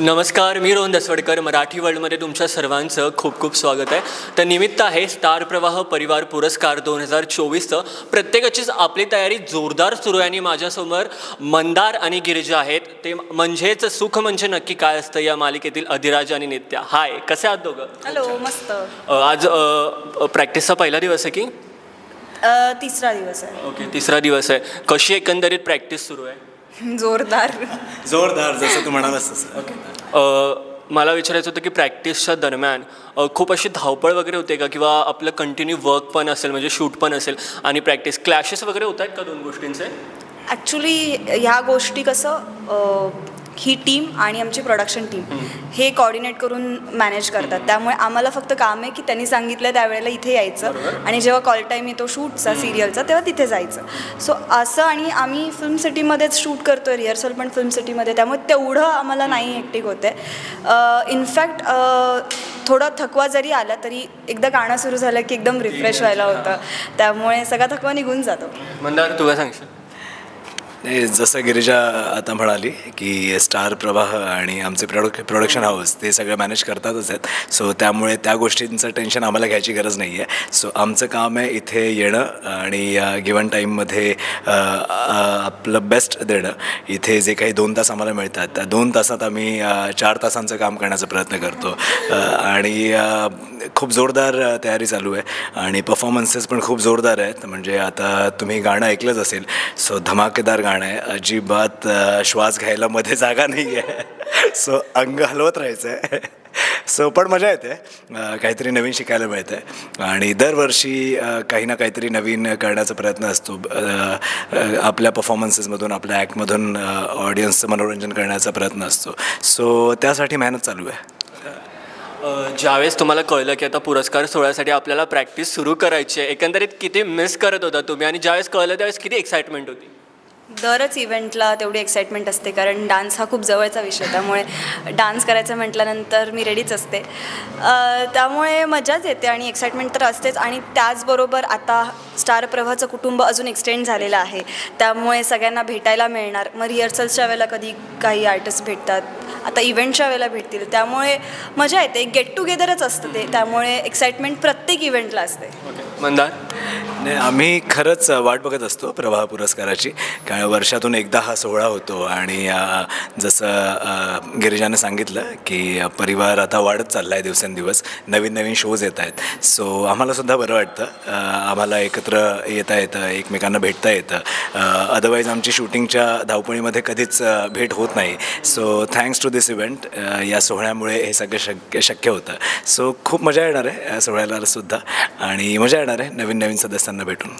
नमस्कार, मी रोहन दसवडकर. मराठी वर्ल्डमध्ये तुमच्या सर्वांचं खूप खूप स्वागत आहे. तर निमित्त आहे स्टार प्रवाह परिवार पुरस्कार 2024चं. प्रत्येकाचीच आपली तयारी जोरदार सुरू आहे आणि माझ्यासमोर मंदार आणि गिरिजा आहेत. ते म्हणजेच सुख म्हणजे नक्की काय असतं या मालिकेतील अधिराज आणि नित्या. हाय, कसे आहात दोघं? हॅलो, मस्त. आज प्रॅक्टिसचा पहिला दिवस आहे की तिसरा दिवस आहे? ओके, तिसरा दिवस आहे. कशी एकंदरीत प्रॅक्टिस सुरू आहे? जोरदार जोरदार, जसं तू म्हणालास तसं. ओके. मला विचारायचं होतं की प्रॅक्टिसच्या दरम्यान खूप अशी धावपळ वगैरे होते का, किंवा आपलं कंटिन्यू वर्क पण असेल, म्हणजे शूट पण असेल आणि प्रॅक्टिस, क्लॅशेस वगैरे होत आहेत का दोन गोष्टींचे? ॲक्च्युली ह्या गोष्टी कसं ही टीम आणि आमची प्रोडक्शन टीम हे कोऑर्डिनेट करून मॅनेज करतात. त्यामुळे आम्हाला फक्त काम आहे की त्यांनी सांगितलं त्यावेळेला इथे यायचं आणि जेव्हा कॉल टाईम येतो शूटचा सिरियलचा तेव्हा तिथे जायचं. सो असं, आणि आम्ही फिल्म सिटीमध्येच शूट करतो, रिहर्सल पण फिल्म सिटीमध्ये, त्यामुळे तेवढं आम्हाला नाही हेक्टिक होतं आहे. इनफॅक्ट थोडा थकवा जरी आला तरी एकदा गाणं सुरू झालं की एकदम रिफ्रेश व्हायला होतं, त्यामुळे सगळा थकवा निघून जातो. मंदार, तू काय सांगशील? नाही, जसं गिरिजा आता म्हणाली की स्टार प्रवाह आणि आमचे प्रोडक्शन हाऊस ते सगळं मॅनेज करतातच आहेत. सो त्यामुळे त्या गोष्टींचं टेन्शन आम्हाला घ्यायची गरज नाही आहे. सो आमचं काम आहे इथे येणं आणि गिवन टाईममध्ये आपलं बेस्ट देणं. इथे जे काही 2 तास आम्हाला मिळतात त्या 2 तासात आम्ही 4 तासांचं काम करण्याचा प्रयत्न करतो आणि खूप जोरदार तयारी चालू आहे आणि परफॉर्मन्सेस पण खूप जोरदार आहेत. म्हणजे आता तुम्ही गाणं ऐकलंच असेल. सो धमाकेदार गाणं आहे, अजिबात श्वास घ्यायला मध्ये जागा नाही आहे. सो अंग हलवत राहायचं आहे. सो पण मजा येते, काहीतरी नवीन शिकायला मिळतं आहे आणि दरवर्षी काही ना काहीतरी नवीन करण्याचा प्रयत्न असतो. आपल्या परफॉर्मन्सेसमधून, आपल्या ॲक्टमधून ऑडियन्सचं मनोरंजन करण्याचा प्रयत्न असतो. सो त्यासाठी मेहनत चालू आहे. ज्यावेळेस तुम्हाला कळलं की आता पुरस्कार सोहळ्यासाठी आपल्याला प्रॅक्टिस सुरू करायची आहे, एकंदरीत किती मिस करत होता तुम्ही, आणि ज्यावेळेस कळलं त्यावेळेस किती एक्साइटमेंट होती? दरच इव्हेंटला तेवढी एक्साइटमेंट असते, कारण डान्स हा खूप जवळचा विषय, त्यामुळे डान्स करायचं म्हटल्यानंतर मी रेडीच असते. त्यामुळे मजाच येते आणि एक्साइटमेंट तर असतेच. आणि त्याचबरोबर आता स्टार प्रवाहाचं कुटुंब अजून एक्सटेंड झालेलं आहे, त्यामुळे सगळ्यांना भेटायला मिळणार. मग रिहर्सल्सच्या वेळेला कधी काही आर्टिस्ट भेटतात, आता इव्हेंटच्या वेळेला भेटतील, त्यामुळे मजा येते. गेट टुगेदरच असतं ते, त्यामुळे एक्साइटमेंट प्रत्येक इव्हेंटला असते. मंदार? नाही, आम्ही खरंच वाट बघत असतो प्रवाह पुरस्काराची, कारण वर्षातून एकदा हा सोहळा होतो आणि जसं गिरिजाने सांगितलं की परिवार आता वाढत चालला आहे दिवसेंदिवस, नवीन नवीन शोज येत आहेत. सो आम्हालासुद्धा बरं वाटतं, आम्हाला एकत्र येता येतं, एकमेकांना भेटता येतं. अदरवाईज आमची शूटिंगच्या धावपळीमध्ये कधीच भेट होत नाही. So thanks to this event, या सोहळ्यामुळे हे सगळं शक्य होतं. सो खूप मजा येणार आहे सोहळ्याला सुद्धा, आणि मजा येणार आहे नवीन नवीन सदस्यांना भेटून.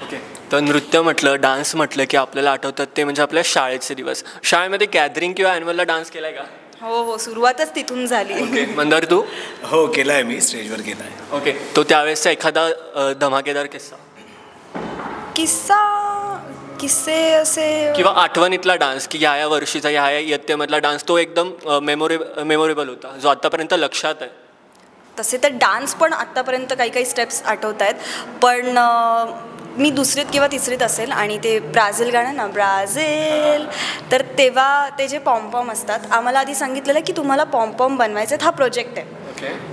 ओके. तर नृत्य म्हटलं, डान्स म्हटलं की आपल्याला आठवतात ते म्हणजे आपल्या शाळेचे दिवस. शाळेमध्ये गॅदरिंग किंवा ॲन्युअलला डान्स केला आहे का? हो, सुरुवातच तिथून झाली. ओके. मंदार, तू? हो, केला आहे, मी स्टेजवर केला आहे. ओके. तो त्यावेळेसचा एखादा धमाकेदार किस्से असे, किंवा आठवणीतला डान्स की ह्या वर्षीचा, ह्या इयत्तेमधला डान्स तो एकदम मेमोरेबल होता, जो आत्तापर्यंत लक्षात आहे? तसे तर डान्स पण आत्तापर्यंत काही स्टेप्स आठवत आहेत, पण मी 2रीत किंवा 3रीत असेल आणि ते ब्राझील गाणं ना, ब्राझील, तर तेव्हा ते जे पॉम्पॉम असतात, आम्हाला आधी सांगितलेलं की तुम्हाला पॉम्पॉम बनवायचे, हा प्रोजेक्ट आहे.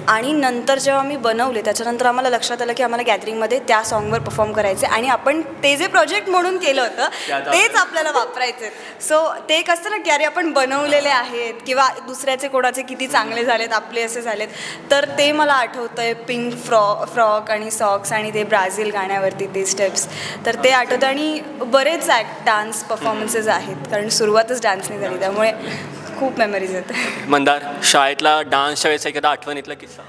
आणि नंतर जेव्हा मी बनवले त्याच्यानंतर आम्हाला लक्षात आलं की आम्हाला गॅदरिंगमध्ये त्या सॉन्गवर परफॉर्म करायचे, आणि आपण ते जे प्रोजेक्ट म्हणून केलं होतं तेच आपल्याला वापरायचे. सो ते एक असतं ना की अरे आपण बनवलेले आहेत, किंवा दुसऱ्याचे कोणाचे किती चांगले झालेत, आपले असे झालेत, तर ते मला आठवतं आहे. पिंक फ्रॉक आणि सॉक्स आणि ते ब्राझील गाण्यावरती ते स्टेप्स, तर ते आठवतं. आणि बरेच डान्स परफॉर्मन्सेस आहेत, कारण सुरुवातच डान्सने झाली, त्यामुळे खूप मेमरीज आहेत. मंदार, शाळेतला डान्सच्या वेळेस एखादा आठवणीतला किस्सा?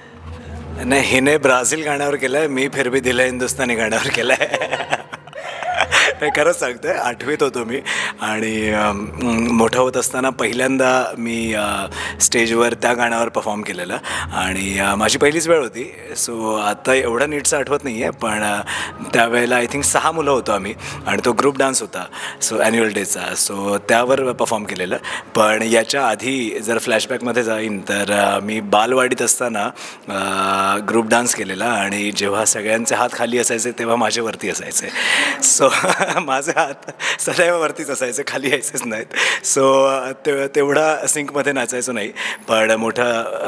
नाही, हिने ब्राझील गाण्यावर केलं आहे, मी फिर भी दिल है हिंदुस्तानी गाण्यावर केलं आहे. हे खरंच सांगते, 8वीत होतो मी, आणि मोठं होत असताना पहिल्यांदा मी स्टेजवर त्या गाण्यावर परफॉर्म केलेलं, आणि माझी पहिलीच वेळ होती. सो आता एवढं नीटचं आठवत नाही आहे, पण त्यावेळेला आय थिंक 6 मुलं होतो आम्ही, आणि तो ग्रुप डान्स होता, सो ॲन्युअल डेचा. सो त्यावर परफॉर्म केलेलं. पण याच्या आधी जर फ्लॅशबॅकमध्ये जाईन तर मी बालवाडीत असताना ग्रुप डान्स केलेला, आणि जेव्हा सगळ्यांचे हात खाली असायचे तेव्हा माझ्यावरती असायचे. सो माझे हात सदैव वरतीच असायचे, खाली यायचेच नाहीत. सो तेवढा सिंकमध्ये नाचायचो नाही, पण मोठा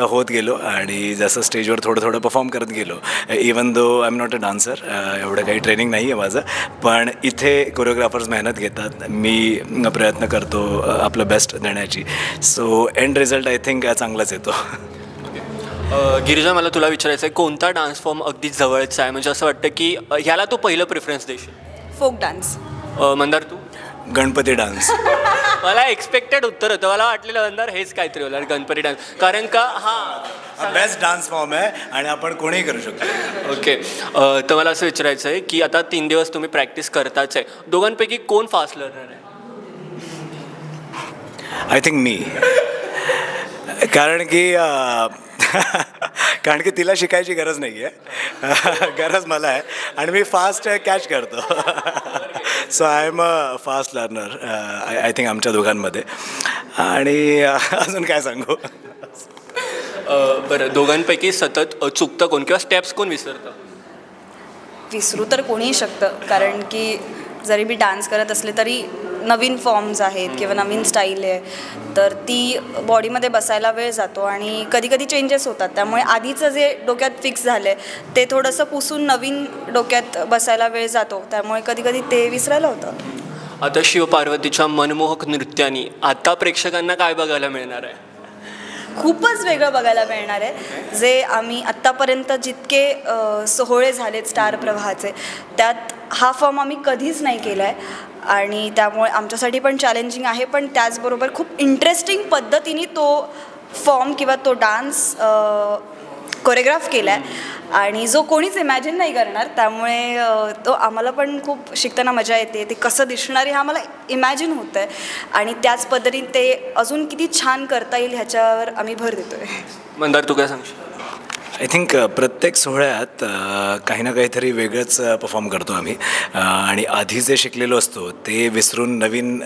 होत गेलो आणि जसं स्टेजवर थोडं थोडं परफॉर्म करत गेलो. Even though I am not a dancer, एवढं काही ट्रेनिंग नाही आहे माझं, पण इथे कोरिओग्राफर्स मेहनत घेतात, मी प्रयत्न करतो आपलं बेस्ट देण्याची. So and result I think चांगलाच येतो. गिरिजा, मला तुला विचारायचं आहे, कोणता डान्स फॉर्म अगदी जवळचा आहे, म्हणजे असं वाटतं की ह्याला तू पहिलं प्रेफरन्स देशील? Folk dance. मंदार, तू? गणपती डान्स. मला एक्सपेक्टेड उत्तर होतं, मला वाटलेलं मंदार हेच काहीतरी होणार, गणपती डान्स, कारण का हा बेस्ट डान्स फॉर्म आहे आणि आपण कोणीही करू शकतो. ओके. तर मला असं विचारायचं आहे की आता 3 दिवस तुम्ही प्रॅक्टिस करताच आहे, दोघांपैकी कोण फास्ट लर्नर आहे? आय थिंक मी, कारण की तिला शिकायची गरज नाही आहे, गरज मला आहे आणि मी फास्ट कॅच करतो. So I am a fast learner I think आमच्या दोघांमध्ये. आणि अजून काय सांगू? बरं, दोघांपैकी सतत चुकतं कोण किंवा स्टेप्स कोण विसरतं? विसरू तर कोणीही शकतं, कारण की जरी मी डान्स करत असले तरी नवीन फॉर्म्स आहेत किंवा नवीन स्टाईल आहे, तर ती बॉडीमध्ये बसायला वेळ जातो आणि कधी कधी चेंजेस होतात. त्यामुळे आधीचं जे डोक्यात फिक्स झालं आहे ते थोडंसं पुसून नवीन डोक्यात बसायला वेळ जातो, त्यामुळे कधी कधी ते विसरायला होतं. आता शिवपार्वतीच्या मनमोहक नृत्याने आता प्रेक्षकांना काय बघायला मिळणार आहे? खूपच वेगळं बघायला मिळणार आहे. जे आम्ही आत्तापर्यंत जितके सोहळे झालेत स्टार प्रवाहाचे, त्यात हा फॉर्म आम्ही कधीच नाही केला आहे आणि त्यामुळे आमच्यासाठी पण चॅलेंजिंग आहे, पण त्याचबरोबर खूप इंटरेस्टिंग पद्धतीने तो फॉर्म किंवा तो डान्स कोरिओग्राफ केला आहे आणि जो कोणीच इमॅजिन नाही करणार. त्यामुळे तो आम्हाला पण खूप शिकताना मजा येते. ते कसं दिसणार आहे हे आम्हाला इमॅजिन होतं आहे आणि त्याच पद्धतीने ते अजून किती छान करता येईल ह्याच्यावर आम्ही भर देतो आहे. मंदार, तू काय सांगशील? आय थिंक प्रत्येक सोहळ्यात काही ना काहीतरी वेगळंच परफॉर्म करतो आम्ही आणि आधी जे शिकलेलो असतो ते विसरून नवीन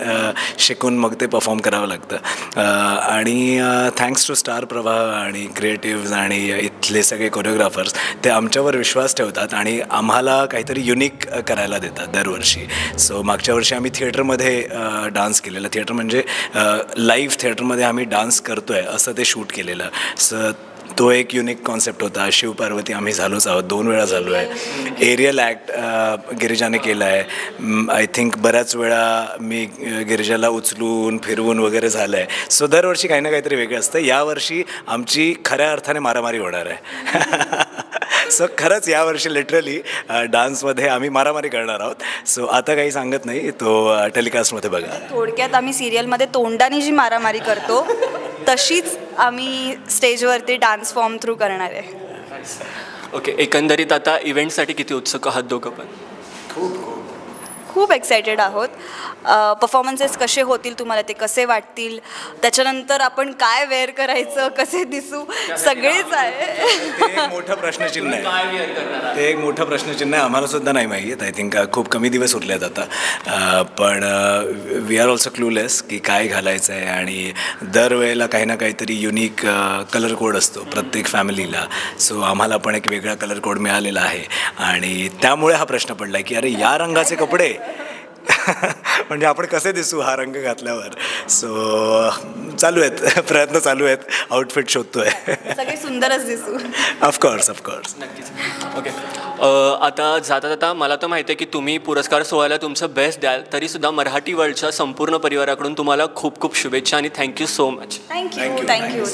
शिकून मग ते परफॉर्म करावं लागतं. आणि थँक्स टू स्टार प्रवाह आणि क्रिएटिव्ज आणि इथले सगळे कोरिओग्राफर्स, ते आमच्यावर विश्वास ठेवतात आणि आम्हाला काहीतरी युनिक करायला देतात दरवर्षी. सो मागच्या वर्षी आम्ही थिएटरमध्ये डान्स केलेला, थिएटर म्हणजे लाईव्ह थिएटरमध्ये आम्ही डान्स करतो आहे असं ते शूट केलेलं. तो एक युनिक कॉन्सेप्ट होता. शिवपार्वती आम्ही झालोच आहोत, 2 वेळा झालो आहे. एरियल ॲक्ट गिरिजाने केला आहे. आय थिंक बऱ्याच वेळा मी गिरिजाला उचलून फिरवून वगैरे झालं आहे. सो दरवर्षी काही ना काहीतरी वेगळं असतं. यावर्षी आमची खऱ्या अर्थाने मारामारी होणार आहे. सो खरंच यावर्षी लिटरली डान्समध्ये आम्ही मारामारी करणार आहोत. सो आता काही सांगत नाही, तो टेलिकास्टमध्ये बघा. थोडक्यात आम्ही सिरियलमध्ये तोंडाने जी मारामारी करतो तशीच आम्ही स्टेजवरती डान्स फॉर्म थ्रू करणार आहे. ओके. एकंदरीत आता इव्हेंटसाठी किती उत्सुक आहात दोघं पण? खूप एक्सायटेड आहोत. परफॉर्मन्सेस कसे होतील, तुम्हाला ते कसे वाटतील, त्याच्यानंतर आपण काय वेअर करायचं, कसे दिसू, सगळेच आहे. ते एक मोठं प्रश्नचिन्ह आहे. ते एक मोठं प्रश्नचिन्ह आहे. आम्हाला सुद्धा नाही माहीत. आय थिंक खूप कमी दिवस उरले आहेत आता, पण वी आर ऑल्सो क्लूलेस की काय घालायचं आहे. आणि दरवेळेला काही ना काहीतरी युनिक कलर कोड असतो प्रत्येक फॅमिलीला. सो आम्हाला पण एक वेगळा कलर कोड मिळालेला आहे आणि त्यामुळे हा प्रश्न पडला की अरे या रंगाचे कपडे म्हणजे आपण कसे दिसू हा रंग घातल्यावर. सो चालू आहेत प्रयत्न, चालू आहेत, आउटफिट शोधतोय. सगळे सुंदरच दिसू. ऑफकोर्स. नक्कीच. ओके. आता जाता जाता मला तर माहिती आहे की तुम्ही पुरस्कार सोहळ्याला तुमचं बेस्ट द्याल, तरीसुद्धा मराठी वर्ल्डच्या संपूर्ण परिवाराकडून तुम्हाला खूप खूप शुभेच्छा आणि थँक्यू सो मच. थँक्यू.